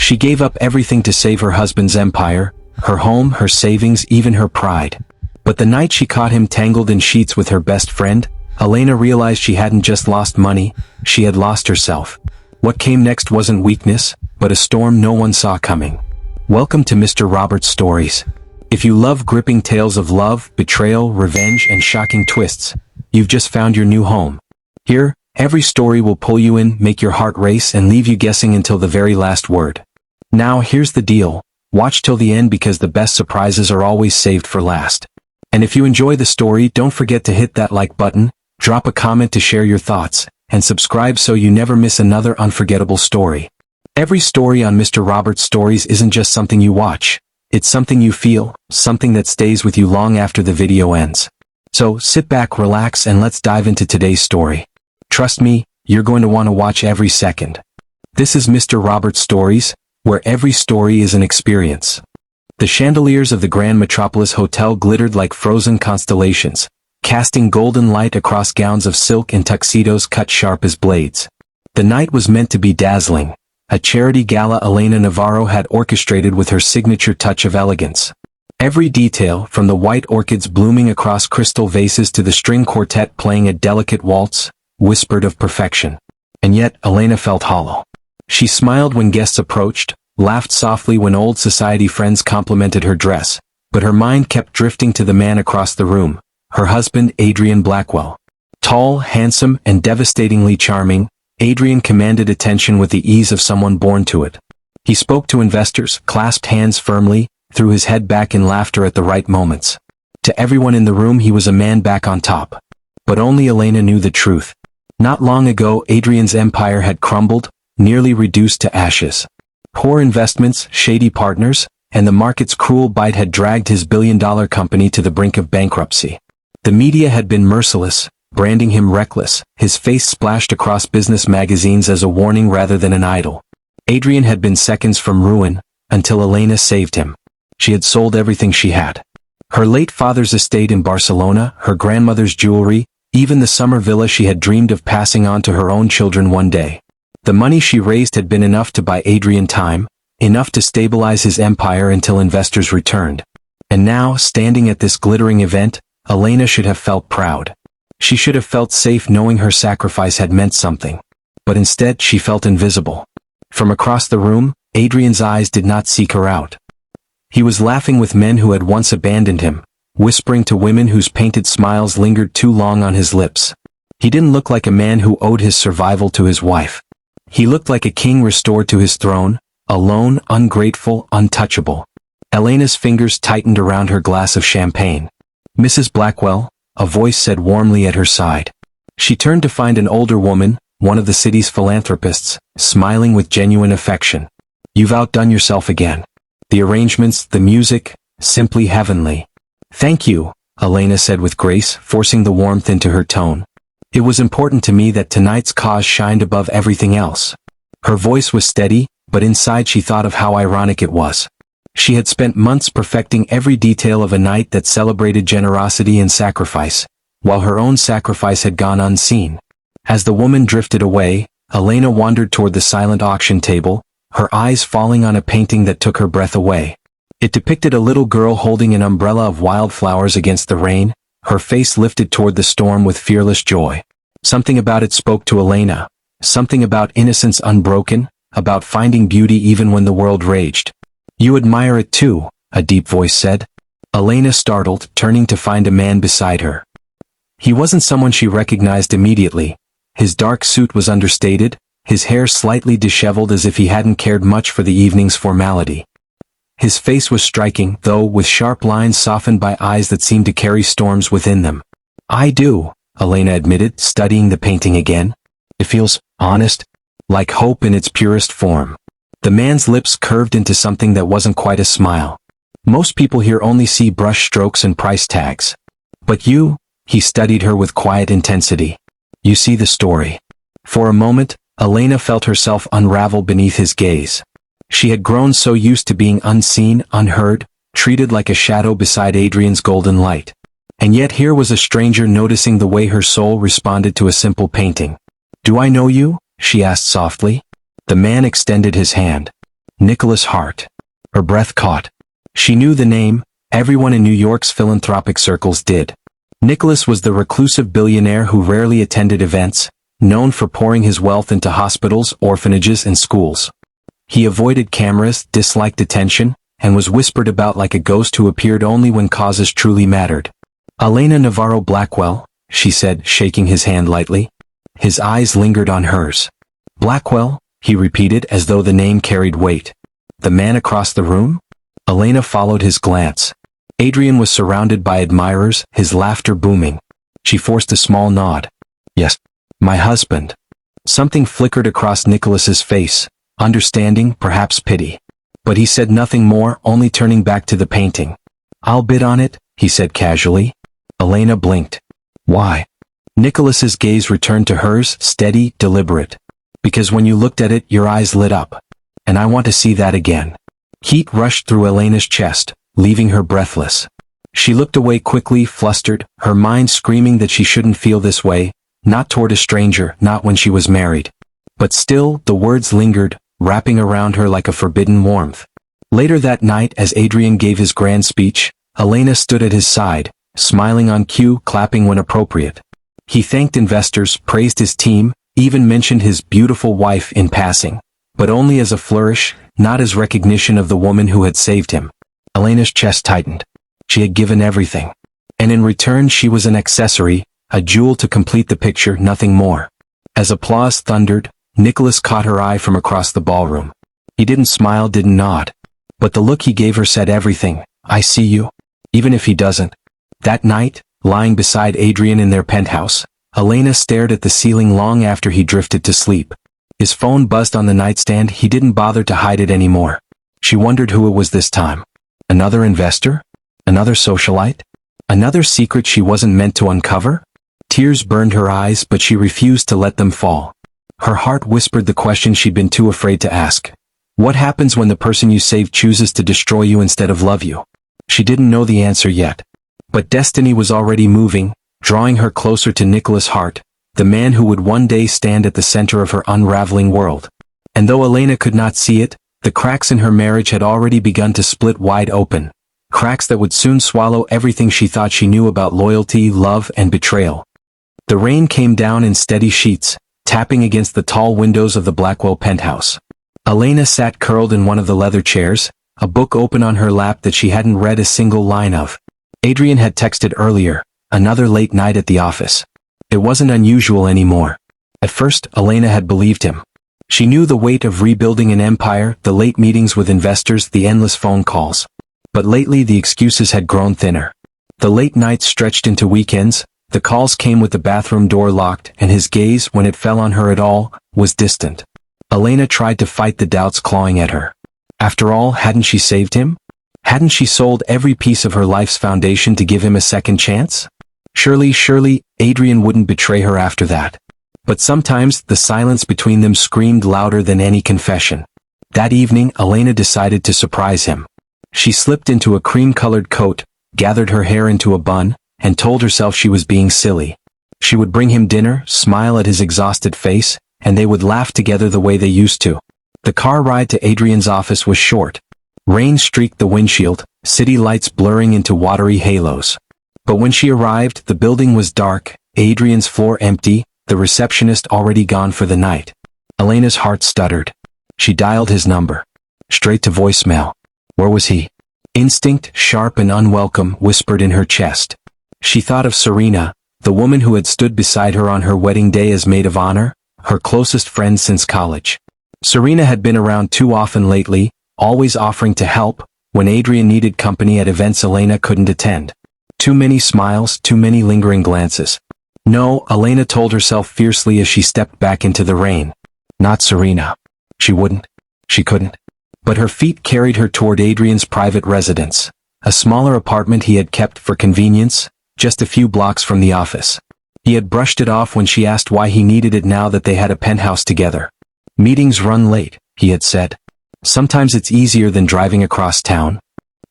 She gave up everything to save her husband's empire, her home, her savings, even her pride. But the night she caught him tangled in sheets with her best friend, Elena realized she hadn't just lost money, she had lost herself. What came next wasn't weakness, but a storm no one saw coming. Welcome to Mr. Roberts Stories. If you love gripping tales of love, betrayal, revenge, and shocking twists, you've just found your new home. Here, every story will pull you in, make your heart race, and leave you guessing until the very last word. Now, here's the deal. Watch till the end because the best surprises are always saved for last. And if you enjoy the story, don't forget to hit that like button, drop a comment to share your thoughts, and subscribe so you never miss another unforgettable story. Every story on Mr. Roberts Stories isn't just something you watch. It's something you feel, something that stays with you long after the video ends. So, sit back, relax, and let's dive into today's story. Trust me, you're going to want to watch every second. This is Mr. Roberts Stories, where every story is an experience. The chandeliers of the Grand Metropolis Hotel glittered like frozen constellations, casting golden light across gowns of silk and tuxedos cut sharp as blades. The night was meant to be dazzling, a charity gala Elena Navarro had orchestrated with her signature touch of elegance. Every detail, from the white orchids blooming across crystal vases to the string quartet playing a delicate waltz, whispered of perfection. And yet, Elena felt hollow. She smiled when guests approached, laughed softly when old society friends complimented her dress, but her mind kept drifting to the man across the room, her husband Adrian Blackwell. Tall, handsome, and devastatingly charming, Adrian commanded attention with the ease of someone born to it. He spoke to investors, clasped hands firmly, threw his head back in laughter at the right moments. To everyone in the room he was a man back on top. But only Elena knew the truth. Not long ago Adrian's empire had crumbled, nearly reduced to ashes. Poor investments, shady partners, and the market's cruel bite had dragged his billion-dollar company to the brink of bankruptcy. The media had been merciless, branding him reckless, his face splashed across business magazines as a warning rather than an idol. Adrian had been seconds from ruin, until Elena saved him. She had sold everything she had. Her late father's estate in Barcelona, her grandmother's jewelry, even the summer villa she had dreamed of passing on to her own children one day. The money she raised had been enough to buy Adrian time, enough to stabilize his empire until investors returned. And now, standing at this glittering event, Elena should have felt proud. She should have felt safe knowing her sacrifice had meant something. But instead she felt invisible. From across the room, Adrian's eyes did not seek her out. He was laughing with men who had once abandoned him, whispering to women whose painted smiles lingered too long on his lips. He didn't look like a man who owed his survival to his wife. He looked like a king restored to his throne, alone, ungrateful, untouchable. Elena's fingers tightened around her glass of champagne. "Mrs. Blackwell," a voice said warmly at her side. She turned to find an older woman, one of the city's philanthropists, smiling with genuine affection. "You've outdone yourself again. The arrangements, the music, simply heavenly." "Thank you," Elena said with grace, forcing the warmth into her tone. "It was important to me that tonight's cause shined above everything else." Her voice was steady, but inside she thought of how ironic it was. She had spent months perfecting every detail of a night that celebrated generosity and sacrifice, while her own sacrifice had gone unseen. As the woman drifted away, Elena wandered toward the silent auction table, her eyes falling on a painting that took her breath away. It depicted a little girl holding an umbrella of wildflowers against the rain, her face lifted toward the storm with fearless joy. Something about it spoke to Elena, something about innocence unbroken, about finding beauty even when the world raged. "You admire it too," a deep voice said. Elena startled, turning to find a man beside her. He wasn't someone she recognized immediately. His dark suit was understated, his hair slightly disheveled as if he hadn't cared much for the evening's formality. His face was striking, though, with sharp lines softened by eyes that seemed to carry storms within them. "I do," Elena admitted, studying the painting again. "It feels honest, like hope in its purest form." The man's lips curved into something that wasn't quite a smile. "Most people here only see brush strokes and price tags. But you," he studied her with quiet intensity. "You see the story." For a moment, Elena felt herself unravel beneath his gaze. She had grown so used to being unseen, unheard, treated like a shadow beside Adrian's golden light. And yet here was a stranger noticing the way her soul responded to a simple painting. "Do I know you?" she asked softly. The man extended his hand. Nicholas Hart. Her breath caught. She knew the name, everyone in New York's philanthropic circles did. Nicholas was the reclusive billionaire who rarely attended events, known for pouring his wealth into hospitals, orphanages, and schools. He avoided cameras, disliked attention, and was whispered about like a ghost who appeared only when causes truly mattered. Elena Navarro Blackwell, she said, shaking his hand lightly. His eyes lingered on hers. Blackwell, he repeated as though the name carried weight. The man across the room? Elena followed his glance. Adrian was surrounded by admirers, his laughter booming. She forced a small nod. Yes, my husband. Something flickered across Nicholas's face, understanding, perhaps pity. But he said nothing more, only turning back to the painting. I'll bid on it, he said casually. Elena blinked. Why? Nicholas's gaze returned to hers, steady, deliberate. Because when you looked at it, your eyes lit up. And I want to see that again. Heat rushed through Elena's chest, leaving her breathless. She looked away quickly, flustered, her mind screaming that she shouldn't feel this way, not toward a stranger, not when she was married. But still, the words lingered, wrapping around her like a forbidden warmth. Later that night, as Adrian gave his grand speech, Elena stood at his side, smiling on cue, clapping when appropriate. He thanked investors, praised his team, even mentioned his beautiful wife in passing, but only as a flourish, not as recognition of the woman who had saved him. Elena's chest tightened. She had given everything. And in return she was an accessory, a jewel to complete the picture, nothing more. As applause thundered, Nicholas caught her eye from across the ballroom. He didn't smile, didn't nod. But the look he gave her said everything. I see you. Even if he doesn't. That night, lying beside Adrian in their penthouse, Elena stared at the ceiling long after he drifted to sleep. His phone buzzed on the nightstand, he didn't bother to hide it anymore. She wondered who it was this time. Another investor? Another socialite? Another secret she wasn't meant to uncover? Tears burned her eyes, but she refused to let them fall. Her heart whispered the question she'd been too afraid to ask. What happens when the person you saved chooses to destroy you instead of love you? She didn't know the answer yet. But destiny was already moving, drawing her closer to Nicholas Hart, the man who would one day stand at the center of her unraveling world. And though Elena could not see it, the cracks in her marriage had already begun to split wide open. Cracks that would soon swallow everything she thought she knew about loyalty, love, and betrayal. The rain came down in steady sheets, tapping against the tall windows of the Blackwell penthouse. Elena sat curled in one of the leather chairs, a book open on her lap that she hadn't read a single line of. Adrian had texted earlier, another late night at the office. It wasn't unusual anymore. At first, Elena had believed him. She knew the weight of rebuilding an empire, the late meetings with investors, the endless phone calls. But lately the excuses had grown thinner. The late nights stretched into weekends, the calls came with the bathroom door locked, and his gaze, when it fell on her at all, was distant. Elena tried to fight the doubts clawing at her. After all, hadn't she saved him? Hadn't she sold every piece of her life's foundation to give him a second chance? Surely, Adrian wouldn't betray her after that. But sometimes, the silence between them screamed louder than any confession. That evening, Elena decided to surprise him. She slipped into a cream-colored coat, gathered her hair into a bun, and told herself she was being silly. She would bring him dinner, smile at his exhausted face, and they would laugh together the way they used to. The car ride to Adrian's office was short. Rain streaked the windshield, city lights blurring into watery halos. But when she arrived, the building was dark, Adrian's floor empty, the receptionist already gone for the night. Elena's heart stuttered. She dialed his number. Straight to voicemail. Where was he? Instinct, sharp and unwelcome, whispered in her chest. She thought of Serena, the woman who had stood beside her on her wedding day as maid of honor, her closest friend since college. Serena had been around too often lately, always offering to help, when Adrian needed company at events Elena couldn't attend. Too many smiles, too many lingering glances. No, Elena told herself fiercely as she stepped back into the rain. Not Serena. She wouldn't. She couldn't. But her feet carried her toward Adrian's private residence, a smaller apartment he had kept for convenience, just a few blocks from the office. He had brushed it off when she asked why he needed it now that they had a penthouse together. Meetings run late, he had said. Sometimes it's easier than driving across town.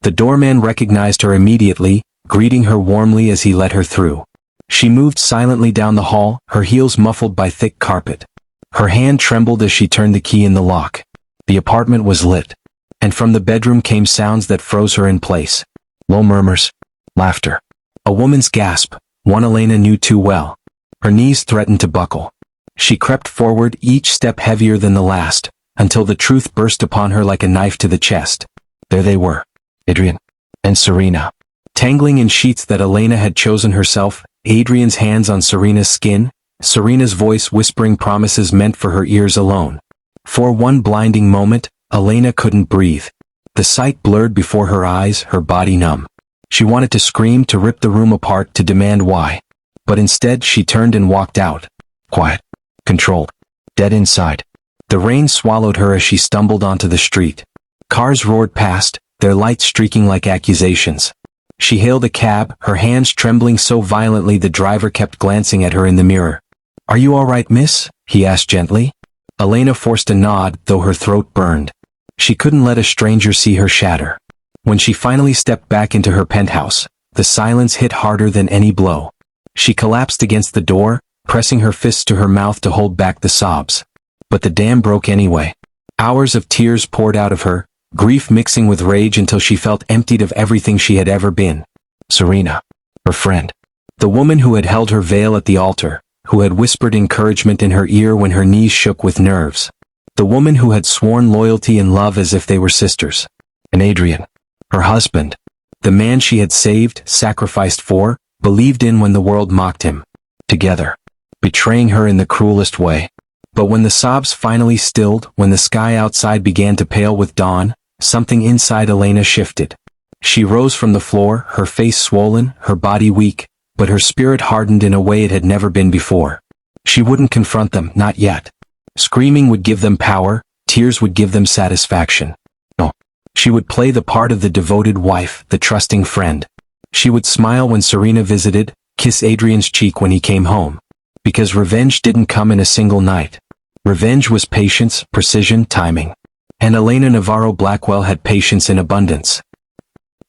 The doorman recognized her immediately, greeting her warmly as he let her through. She moved silently down the hall, her heels muffled by thick carpet. Her hand trembled as she turned the key in the lock. The apartment was lit, and from the bedroom came sounds that froze her in place. Low murmurs, laughter. A woman's gasp, one Elena knew too well. Her knees threatened to buckle. She crept forward, each step heavier than the last, until the truth burst upon her like a knife to the chest. There they were, Adrian and Serena, tangling in sheets that Elena had chosen herself, Adrian's hands on Serena's skin, Serena's voice whispering promises meant for her ears alone. For one blinding moment, Elena couldn't breathe. The sight blurred before her eyes, her body numb. She wanted to scream, to rip the room apart, to demand why. But instead she turned and walked out. Quiet. Controlled. Dead inside. The rain swallowed her as she stumbled onto the street. Cars roared past, their lights streaking like accusations. She hailed a cab, her hands trembling so violently the driver kept glancing at her in the mirror. "Are you all right, miss?" he asked gently. Elena forced a nod, though her throat burned. She couldn't let a stranger see her shatter. When she finally stepped back into her penthouse, the silence hit harder than any blow. She collapsed against the door, pressing her fists to her mouth to hold back the sobs. But the dam broke anyway. Hours of tears poured out of her, grief mixing with rage until she felt emptied of everything she had ever been. Serena, her friend, the woman who had held her veil at the altar, who had whispered encouragement in her ear when her knees shook with nerves, the woman who had sworn loyalty and love as if they were sisters. And Adrian, her husband, the man she had saved, sacrificed for, believed in when the world mocked him. Together, betraying her in the cruelest way. But when the sobs finally stilled, when the sky outside began to pale with dawn, something inside Elena shifted. She rose from the floor, her face swollen, her body weak, but her spirit hardened in a way it had never been before. She wouldn't confront them, not yet. Screaming would give them power, tears would give them satisfaction. No. She would play the part of the devoted wife, the trusting friend. She would smile when Serena visited, kiss Adrian's cheek when he came home. Because revenge didn't come in a single night. Revenge was patience, precision, timing. And Elena Navarro Blackwell had patience in abundance.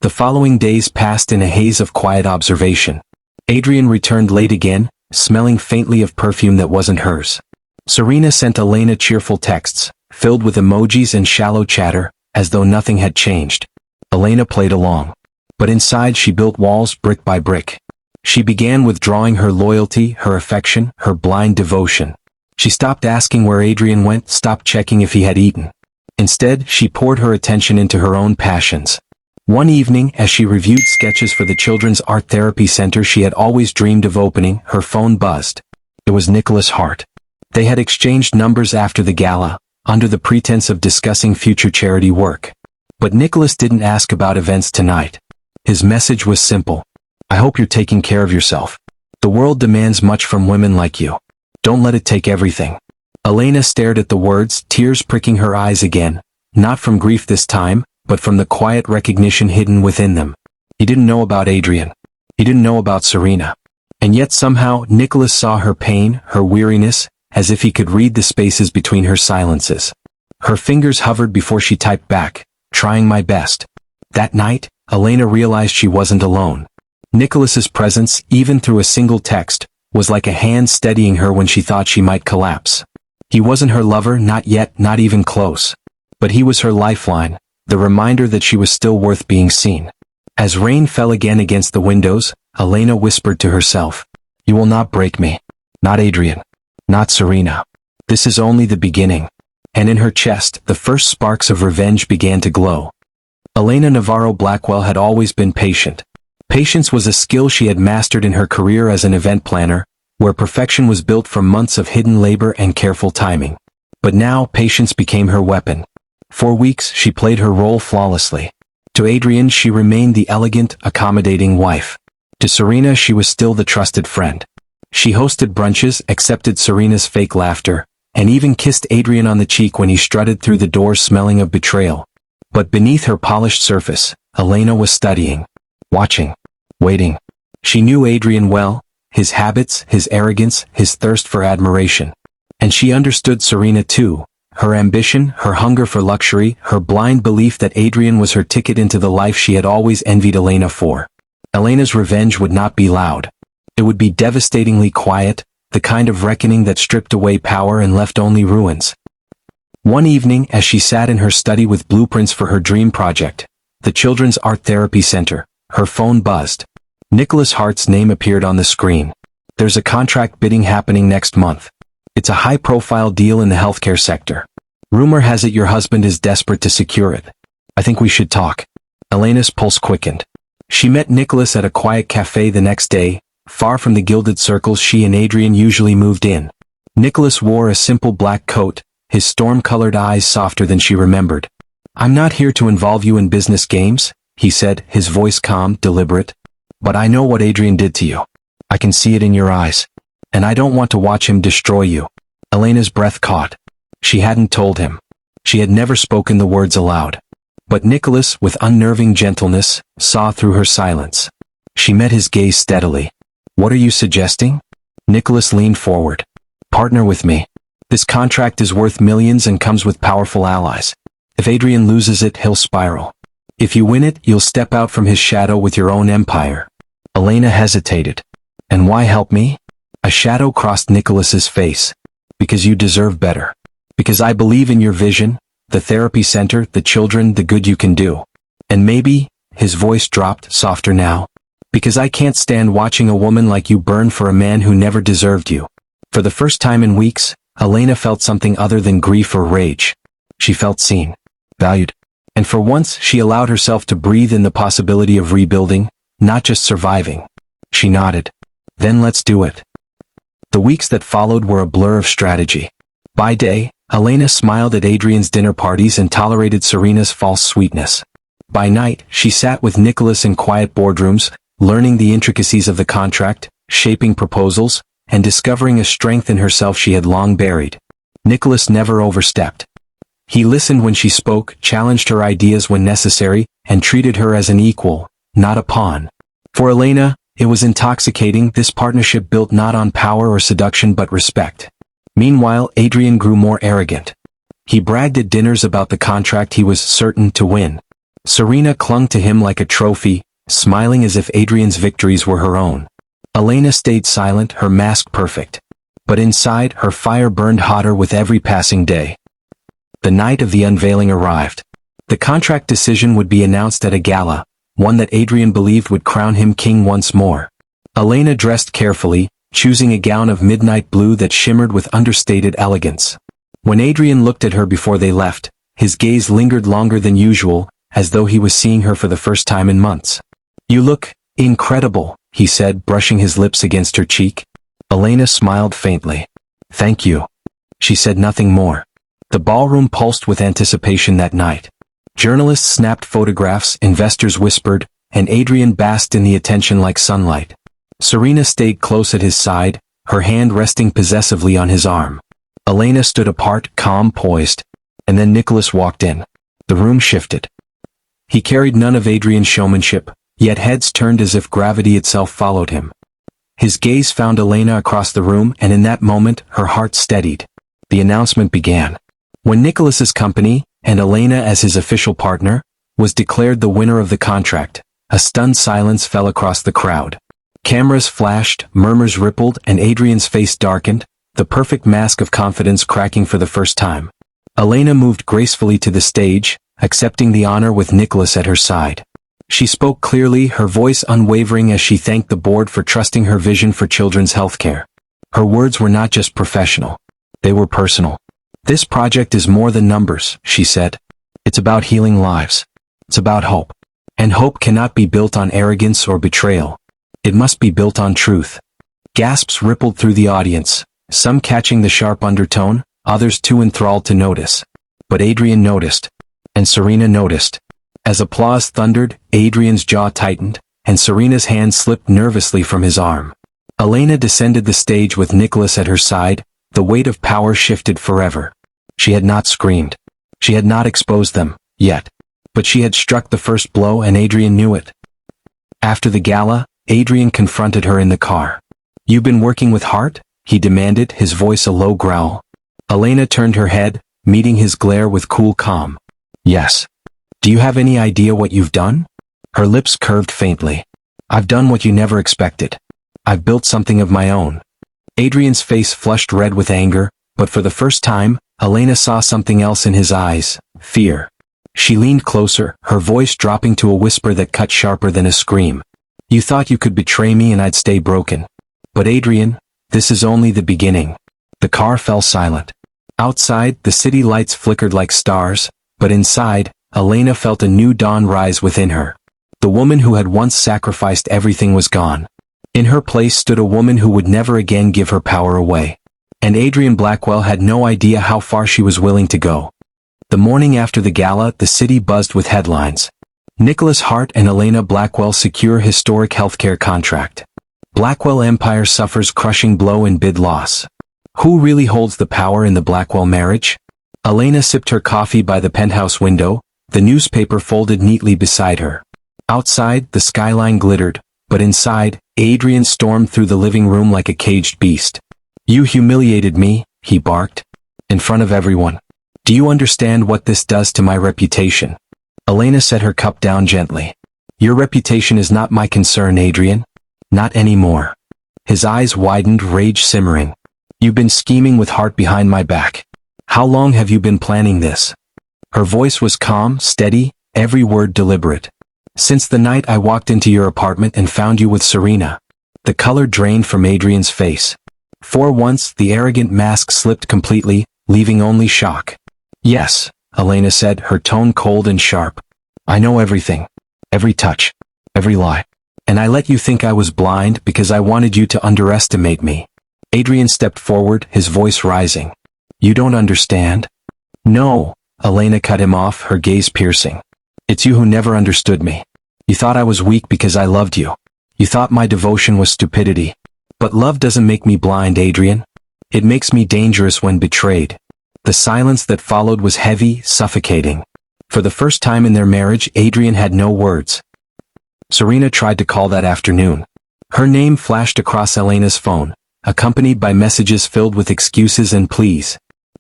The following days passed in a haze of quiet observation. Adrian returned late again, smelling faintly of perfume that wasn't hers. Serena sent Elena cheerful texts, filled with emojis and shallow chatter, as though nothing had changed. Elena played along. But inside she built walls brick by brick. She began withdrawing her loyalty, her affection, her blind devotion. She stopped asking where Adrian went, stopped checking if he had eaten. Instead, she poured her attention into her own passions. One evening, as she reviewed sketches for the Children's Art Therapy Center she had always dreamed of opening, her phone buzzed. It was Nicholas Hart. They had exchanged numbers after the gala, under the pretense of discussing future charity work. But Nicholas didn't ask about events tonight. His message was simple. "I hope you're taking care of yourself. The world demands much from women like you. Don't let it take everything." Elena stared at the words, tears pricking her eyes again, not from grief this time, but from the quiet recognition hidden within them. He didn't know about Adrian. He didn't know about Serena. And yet somehow Nicholas saw her pain, her weariness, as if he could read the spaces between her silences. Her fingers hovered before she typed back, "Trying my best." That night, Elena realized she wasn't alone. Nicholas's presence, even through a single text, was like a hand steadying her when she thought she might collapse. He wasn't her lover, not yet, not even close. But he was her lifeline, the reminder that she was still worth being seen. As rain fell again against the windows, Elena whispered to herself, "You will not break me. Not Adrian. Not Serena. This is only the beginning." And in her chest, the first sparks of revenge began to glow. Elena Navarro Blackwell had always been patient. Patience was a skill she had mastered in her career as an event planner, where perfection was built from months of hidden labor and careful timing. But now patience became her weapon. For weeks she played her role flawlessly. To Adrian she remained the elegant, accommodating wife. To Serena she was still the trusted friend. She hosted brunches, accepted Serena's fake laughter, and even kissed Adrian on the cheek when he strutted through the door smelling of betrayal. But beneath her polished surface, Elena was studying. Watching. Waiting. She knew Adrian well, his habits, his arrogance, his thirst for admiration. And she understood Serena too, her ambition, her hunger for luxury, her blind belief that Adrian was her ticket into the life she had always envied Elena for. Elena's revenge would not be loud. It would be devastatingly quiet, the kind of reckoning that stripped away power and left only ruins. One evening, as she sat in her study with blueprints for her dream project, the Children's Art Therapy Center, her phone buzzed. Nicholas Hart's name appeared on the screen. There's a contract bidding happening next month. It's a high-profile deal in the healthcare sector. Rumor has it your husband is desperate to secure it. I think we should talk. Elena's pulse quickened. She met Nicholas at a quiet cafe the next day, far from the gilded circles she and Adrian usually moved in. Nicholas wore a simple black coat, his storm-colored eyes softer than she remembered. I'm not here to involve you in business games, he said, his voice calm, deliberate. But I know what Adrian did to you. I can see it in your eyes. And I don't want to watch him destroy you. Elena's breath caught. She hadn't told him. She had never spoken the words aloud. But Nicholas, with unnerving gentleness, saw through her silence. She met his gaze steadily. What are you suggesting? Nicholas leaned forward. Partner with me. This contract is worth millions and comes with powerful allies. If Adrian loses it, he'll spiral. If you win it, you'll step out from his shadow with your own empire. Elena hesitated. And why help me? A shadow crossed Nicholas's face. Because you deserve better. Because I believe in your vision, the therapy center, the children, the good you can do. And maybe, his voice dropped, softer now. Because I can't stand watching a woman like you burn for a man who never deserved you. For the first time in weeks, Elena felt something other than grief or rage. She felt seen, valued. And for once, she allowed herself to breathe in the possibility of rebuilding, not just surviving. She nodded. Then let's do it. The weeks that followed were a blur of strategy. By day, Elena smiled at Adrian's dinner parties and tolerated Serena's false sweetness. By night, she sat with Nicholas in quiet boardrooms, learning the intricacies of the contract, shaping proposals, and discovering a strength in herself she had long buried. Nicholas never overstepped. He listened when she spoke, challenged her ideas when necessary, and treated her as an equal, not a pawn. For Elena, it was intoxicating, this partnership built not on power or seduction but respect. Meanwhile, Adrian grew more arrogant. He bragged at dinners about the contract he was certain to win. Serena clung to him like a trophy, smiling as if Adrian's victories were her own. Elena stayed silent, her mask perfect. But inside, her fire burned hotter with every passing day. The night of the unveiling arrived. The contract decision would be announced at a gala, one that Adrian believed would crown him king once more. Elena dressed carefully, choosing a gown of midnight blue that shimmered with understated elegance. When Adrian looked at her before they left, his gaze lingered longer than usual, as though he was seeing her for the first time in months. You look incredible, he said, brushing his lips against her cheek. Elena smiled faintly. Thank you. She said nothing more. The ballroom pulsed with anticipation that night. Journalists snapped photographs, investors whispered, and Adrian basked in the attention like sunlight. Serena stayed close at his side, her hand resting possessively on his arm. Elena stood apart, calm, poised. And then Nicholas walked in. The room shifted. He carried none of Adrian's showmanship, yet heads turned as if gravity itself followed him. His gaze found Elena across the room, and in that moment, her heart steadied. The announcement began. When Nicholas's company, and Elena as his official partner, was declared the winner of the contract, a stunned silence fell across the crowd. Cameras flashed, murmurs rippled, and Adrian's face darkened, the perfect mask of confidence cracking for the first time. Elena moved gracefully to the stage, accepting the honor with Nicholas at her side. She spoke clearly, her voice unwavering as she thanked the board for trusting her vision for children's healthcare. Her words were not just professional. They were personal. This project is more than numbers, she said. It's about healing lives. It's about hope. And hope cannot be built on arrogance or betrayal. It must be built on truth. Gasps rippled through the audience, some catching the sharp undertone, others too enthralled to notice. But Adrian noticed. And Serena noticed. As applause thundered, Adrian's jaw tightened, and Serena's hand slipped nervously from his arm. Elena descended the stage with Nicholas at her side, the weight of power shifted forever. She had not screamed. She had not exposed them, yet. But she had struck the first blow, and Adrian knew it. After the gala, Adrian confronted her in the car. "You've been working with Hart?" he demanded, his voice a low growl. Elena turned her head, meeting his glare with cool calm. "Yes. Do you have any idea what you've done?" Her lips curved faintly. "I've done what you never expected. I've built something of my own." Adrian's face flushed red with anger, But for the first time, Elena saw something else in his eyes: fear. She leaned closer, her voice dropping to a whisper that cut sharper than a scream. You thought you could betray me and I'd stay broken. But Adrian, this is only the beginning. The car fell silent. Outside, the city lights flickered like stars, but inside, Elena felt a new dawn rise within her. The woman who had once sacrificed everything was gone. In her place stood a woman who would never again give her power away. And Adrian Blackwell had no idea how far she was willing to go. The morning after the gala, the city buzzed with headlines. Nicholas Hart and Elena Blackwell secure historic healthcare contract. Blackwell Empire suffers crushing blow in bid loss. Who really holds the power in the Blackwell marriage? Elena sipped her coffee by the penthouse window, the newspaper folded neatly beside her. Outside, the skyline glittered, but inside, Adrian stormed through the living room like a caged beast. You humiliated me, he barked. In front of everyone. Do you understand what this does to my reputation? Elena set her cup down gently. Your reputation is not my concern, Adrian. Not anymore. His eyes widened, rage simmering. You've been scheming with Hart behind my back. How long have you been planning this? Her voice was calm, steady, every word deliberate. Since the night I walked into your apartment and found you with Serena. The color drained from Adrian's face. For once, the arrogant mask slipped completely, leaving only shock. Yes, Elena said, her tone cold and sharp. I know everything. Every touch. Every lie. And I let you think I was blind because I wanted you to underestimate me. Adrian stepped forward, his voice rising. You don't understand? No, Elena cut him off, her gaze piercing. It's you who never understood me. You thought I was weak because I loved you. You thought my devotion was stupidity. But love doesn't make me blind, Adrian. It makes me dangerous when betrayed. The silence that followed was heavy, suffocating. For the first time in their marriage, Adrian had no words. Serena tried to call that afternoon. Her name flashed across Elena's phone, accompanied by messages filled with excuses and pleas.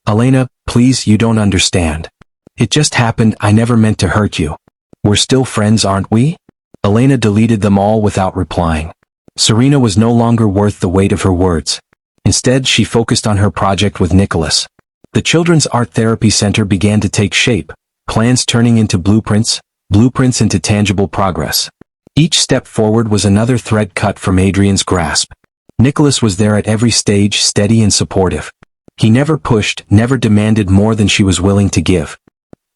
Elena, please, you don't understand. It just happened, I never meant to hurt you. We're still friends, aren't we? Elena deleted them all without replying. Serena was no longer worth the weight of her words. Instead, she focused on her project with Nicholas. The Children's Art Therapy Center began to take shape, plans turning into blueprints, blueprints into tangible progress. Each step forward was another thread cut from Adrian's grasp. Nicholas was there at every stage, steady and supportive. He never pushed, never demanded more than she was willing to give.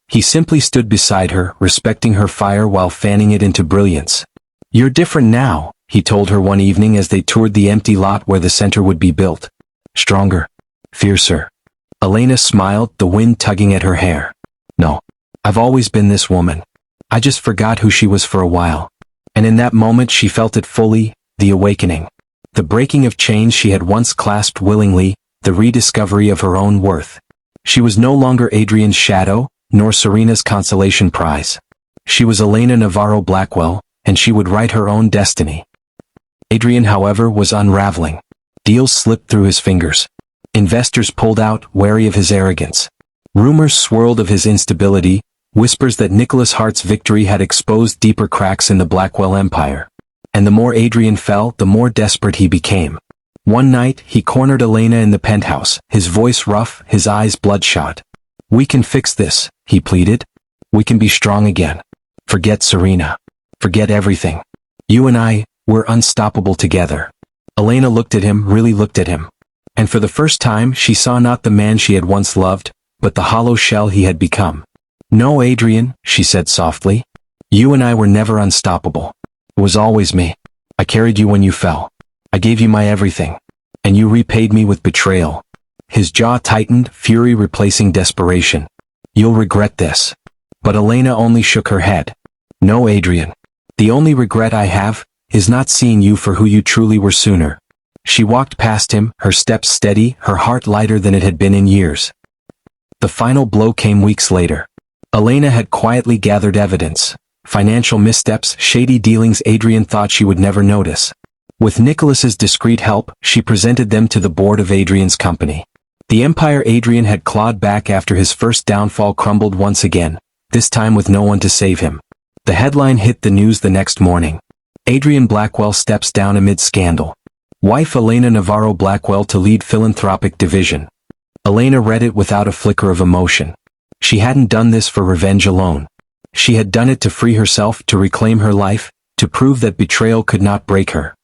He simply stood beside her, respecting her fire while fanning it into brilliance. You're different now, he told her one evening as they toured the empty lot where the center would be built. Stronger. Fiercer. Elena smiled, the wind tugging at her hair. No. I've always been this woman. I just forgot who she was for a while. And in that moment she felt it fully, the awakening. The breaking of chains she had once clasped willingly, the rediscovery of her own worth. She was no longer Adrian's shadow, nor Serena's consolation prize. She was Elena Navarro Blackwell, and she would write her own destiny. Adrian, however, was unraveling. Deals slipped through his fingers. Investors pulled out, wary of his arrogance. Rumors swirled of his instability, whispers that Nicholas Hart's victory had exposed deeper cracks in the Blackwell empire. And the more Adrian fell, the more desperate he became. One night, he cornered Elena in the penthouse, his voice rough, his eyes bloodshot. We can fix this, he pleaded. We can be strong again. Forget Serena. Forget everything. You and I, we're unstoppable together. Elena looked at him, really looked at him. And for the first time, she saw not the man she had once loved, but the hollow shell he had become. No, Adrian, she said softly. You and I were never unstoppable. It was always me. I carried you when you fell. I gave you my everything. And you repaid me with betrayal. His jaw tightened, fury replacing desperation. You'll regret this. But Elena only shook her head. No, Adrian. The only regret I have is not seeing you for who you truly were sooner. She walked past him, her steps steady, her heart lighter than it had been in years. The final blow came weeks later. Elena had quietly gathered evidence. Financial missteps, shady dealings Adrian thought she would never notice. With Nicholas's discreet help, she presented them to the board of Adrian's company. The empire Adrian had clawed back after his first downfall crumbled once again, this time with no one to save him. The headline hit the news the next morning. Adrian Blackwell steps down amid scandal. Wife Elena Navarro Blackwell to lead philanthropic division. Elena read it without a flicker of emotion. She hadn't done this for revenge alone. She had done it to free herself, to reclaim her life, to prove that betrayal could not break her.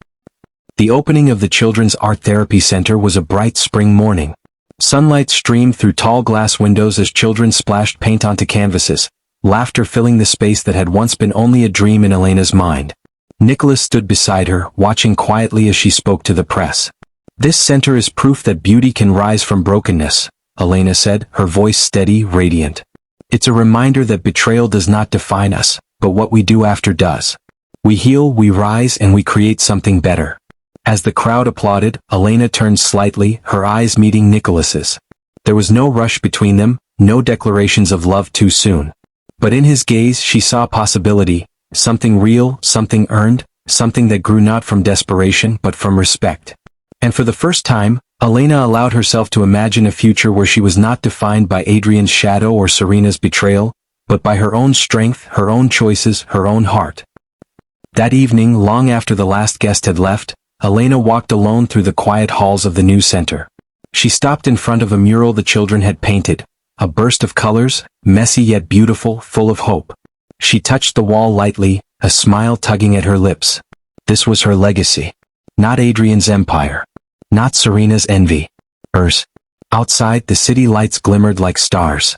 The opening of the Children's Art Therapy Center was a bright spring morning. Sunlight streamed through tall glass windows as children splashed paint onto canvases, laughter filling the space that had once been only a dream in Elena's mind. Nicholas stood beside her, watching quietly as she spoke to the press. "This center is proof that beauty can rise from brokenness," Elena said, her voice steady, radiant. "It's a reminder that betrayal does not define us, but what we do after does. We heal, we rise, and we create something better." As the crowd applauded, Elena turned slightly, her eyes meeting Nicholas's. There was no rush between them, no declarations of love too soon. But in his gaze she saw possibility, something real, something earned, something that grew not from desperation but from respect. And for the first time, Elena allowed herself to imagine a future where she was not defined by Adrian's shadow or Serena's betrayal, but by her own strength, her own choices, her own heart. That evening, long after the last guest had left, Elena walked alone through the quiet halls of the new center. She stopped in front of a mural the children had painted, a burst of colors, messy yet beautiful, full of hope. She touched the wall lightly, a smile tugging at her lips. This was her legacy. Not Adrian's empire. Not Serena's envy. Hers. Outside, the city lights glimmered like stars.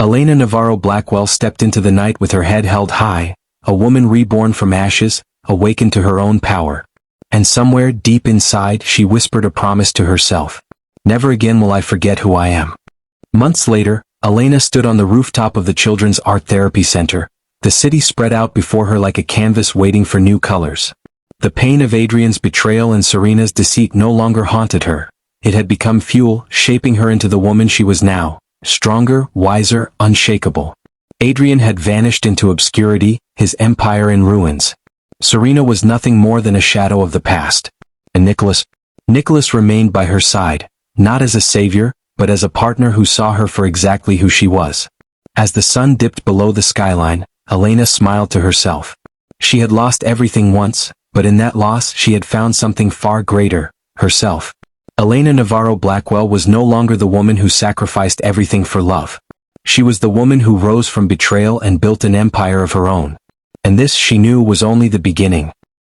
Elena Navarro Blackwell stepped into the night with her head held high, a woman reborn from ashes, awakened to her own power. And somewhere deep inside she whispered a promise to herself. Never again will I forget who I am. Months later, Elena stood on the rooftop of the Children's Art Therapy Center. The city spread out before her like a canvas waiting for new colors. The pain of Adrian's betrayal and Serena's deceit no longer haunted her. It had become fuel, shaping her into the woman she was now, stronger, wiser, unshakable. Adrian had vanished into obscurity, his empire in ruins. Serena was nothing more than a shadow of the past. And Nicholas remained by her side, not as a savior, but as a partner who saw her for exactly who she was. As the sun dipped below the skyline, Elena smiled to herself. She had lost everything once, but in that loss she had found something far greater, herself. Elena Navarro Blackwell was no longer the woman who sacrificed everything for love. She was the woman who rose from betrayal and built an empire of her own. And this, she knew, was only the beginning.